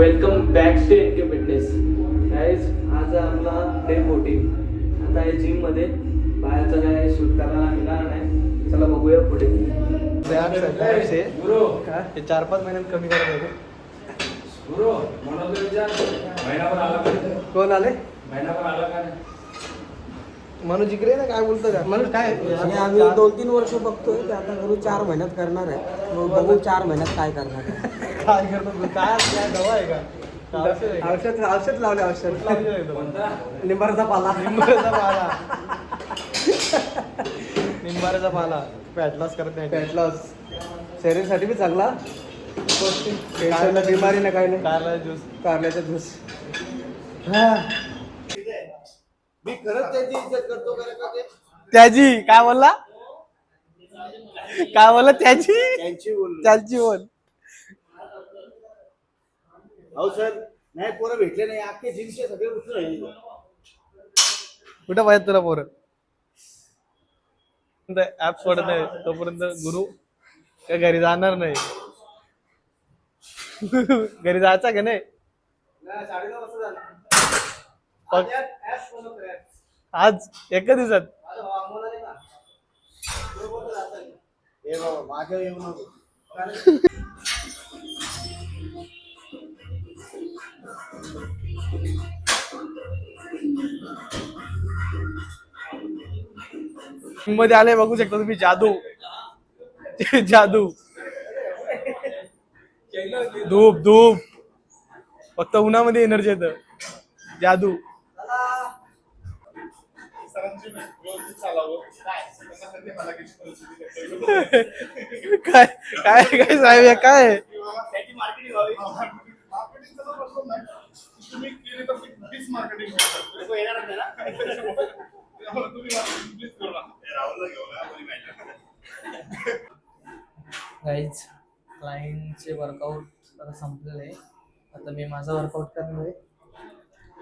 Welcome back to NK fitness. Guys आज आपला day 14. आता आहे जिममध्ये. बाहेरचं काय शूट करायला मिळणार नाही. चला बघूया पुढे. हे 4-5 महिन्यात कमी करत होते. कोण आले? मनोज इकडे ना, काय बोलतो का मनोज? काय आणि आम्ही 2-3 वर्ष बघतोय की आता करू 4 महिन्यात करणार आहे. मग बघू 4 महिन्यात काय करणार आहे. काय करतो? काय दवा आहे का? औषध लावले. औषध निंबाराचा पाला. निंबाराचा पाला फॅट लॉस करत नाही. फॅट लॉस शरीरासाठी बी चांगला. बिमारी नाही, काय नाही. कारल्याचा ज्यूस. मी खरंच त्याची इज्जत करतो. त्याची काय बोलला? काय बोलला? त्याची बोल. हो सर, नाही पोरं भेटले नाही. अख्खे जिमचे सगळे उचलून राहिले. कुठं पाहिजे तुला पोरं? ऍप सोडत नाही तोपर्यंत गुरु काय घरी जाणार नाही. घरी जायचा का नाही? 9:30 वाजता झाला. आज एका दिवसात माझ्या येऊ नको. मध्ये आले बघू शकता तुम्ही. जादू धूप फक्त उन्हामध्ये एनर्जी येतं. जादू. काय काय काय साहेब काय? गाईज क्लायंटचे वर्कआउट आता संपलेलं आहे. आता मी माझा वर्कआउट करणार आहे.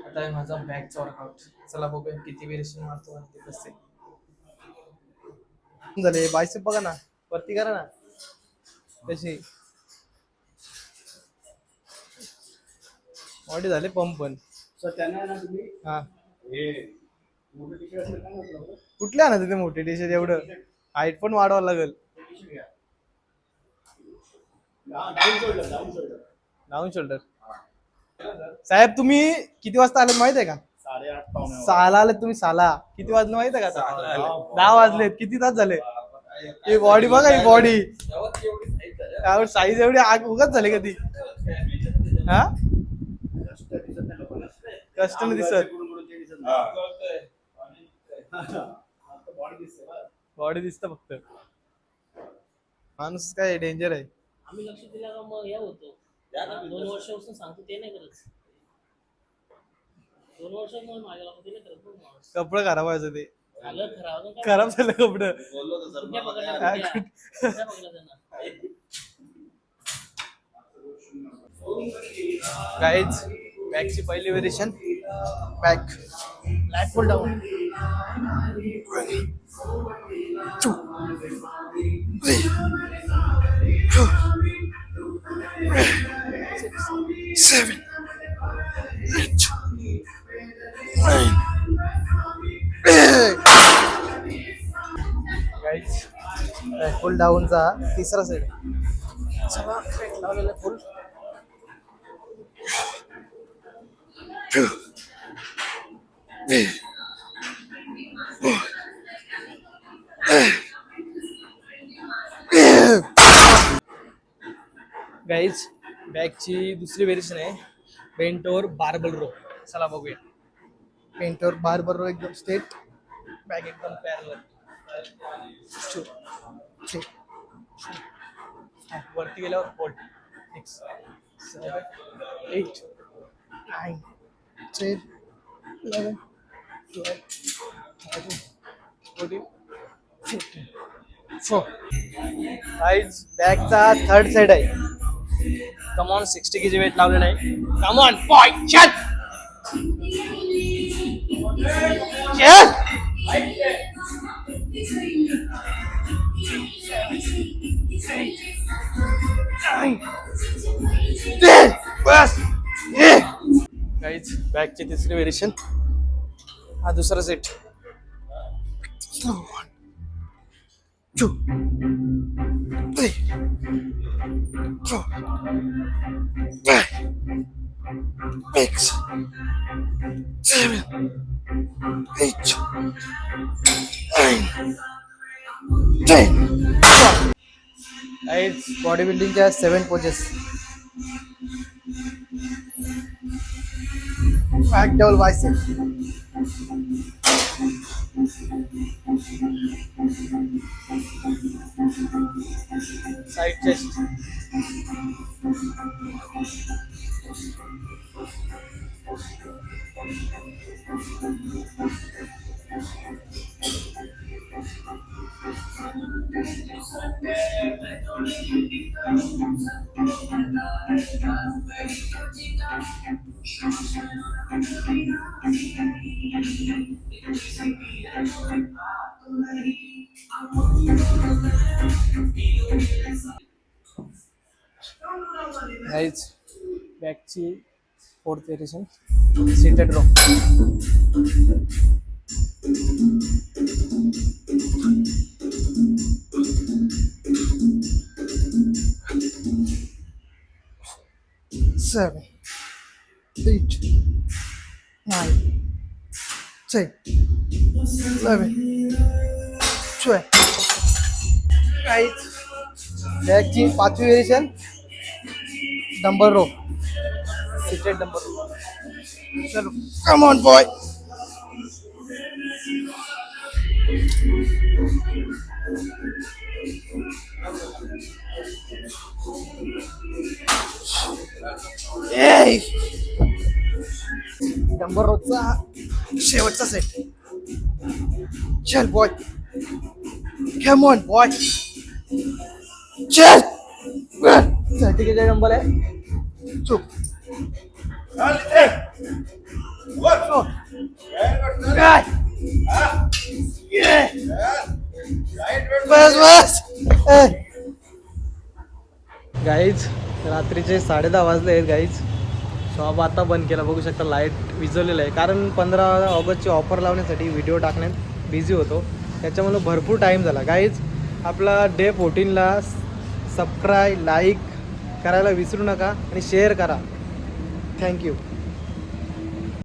आता आहे माझा बॅकचा वर्कआउट. चला बघूया किती व्हेरिएशन मारतो आणि ते कसे झाले. बायसेप बघा ना, वरती करा ना. कशी बॉडी झाले पंप. पण सर त्यांना ना तुम्ही हा मोठे टी-शर्ट असेल का म्हटलं? कुठल्या ना तिथे मोठे टी-शर्ट? एवढं हाईट पण वाढवावं लागेल. Down shoulder. साहेब तुम्ही किती वाजता आले माहित आहे का? 8:30. 6ला आले तुम्ही. 6ला किती वाजले माहित आहे का? 10 वाजलेत. किती तास झाले? ही बॉडी बघा, ही बॉडी साईज एवढी आग उगाच झाली कधी? हा कष्ट नाही दिसत. बॉडी दिसत फक्त. माणूस काय डेंजर आहे. आम्ही लक्ष दिलं का मग हे होतो. 2 वर्षापासून सांगतो ते नाही करत. 2 वर्षापासून माझ्या लक्ष दिलं करत. कपडे खराब व्हायचं ते. झालं खराब. खराब झालं कपडे. कुठल्या पकडलं त्यांना? गाईज बॅकची पहिली व्हेरिएशन. बॅक लॅट पुल डाऊन. 2 3 7 8 9. गाईज फुल डाऊनचा तिसरा सेट. चला लावलेला फुल. 2 3 4 गाईज बॅकची दुसरी व्हेरिएशन आहे पेंटोर बार्बल रो. चला बघूया. पेंटोर बार्बल रो एकदम स्ट्रेट, बॅक एकदम पॅरलल. 2 3 वरती गेल्यावर होल्ड. 6 7 8 9 10 11 12 13 14 15 4. गाईज बॅकचा थर्ड सेट आहे. कमॉन 60 kg वेट लावलेलं आहे. कमॉन बॉय चल चल. बस गाईज बॅगची तिसरी व्हेरिएशन, हा दुसरा सेट. 1 2 3 4 5 6 7 8 9 10. गाईज बॉडी बिल्डिंगच्या 7 poses. Back double bicep. Side chest. Guys, backची 4th variation, seated row. Seven, 8, 9, 10, 11, 12. Guys, backची 5वी variation, dumbbell row, seated dumbbell row. चलो, come on boy. Hey! Dumbbell रोचा शेवटचा सेट. चल बॉय, कम ऑन बॉय, चल. Certificate number आहे. चुप. बस बस. गाईज रात्रीचे 10:30 वाजले आहेत गाईज. शॉप आता बंद केला, बघू शकता लाईट विझवलेलं आहे, कारण 15 ऑगस्टची ऑफर लावण्यासाठी व्हिडिओ टाकण्यात बिझी होतो, त्याच्यामुळे भरपूर टाईम झाला. गाईज आपला डे 14ला सबस्क्राईब लाईक करायला विसरू नका आणि शेअर करा. थँक्यू.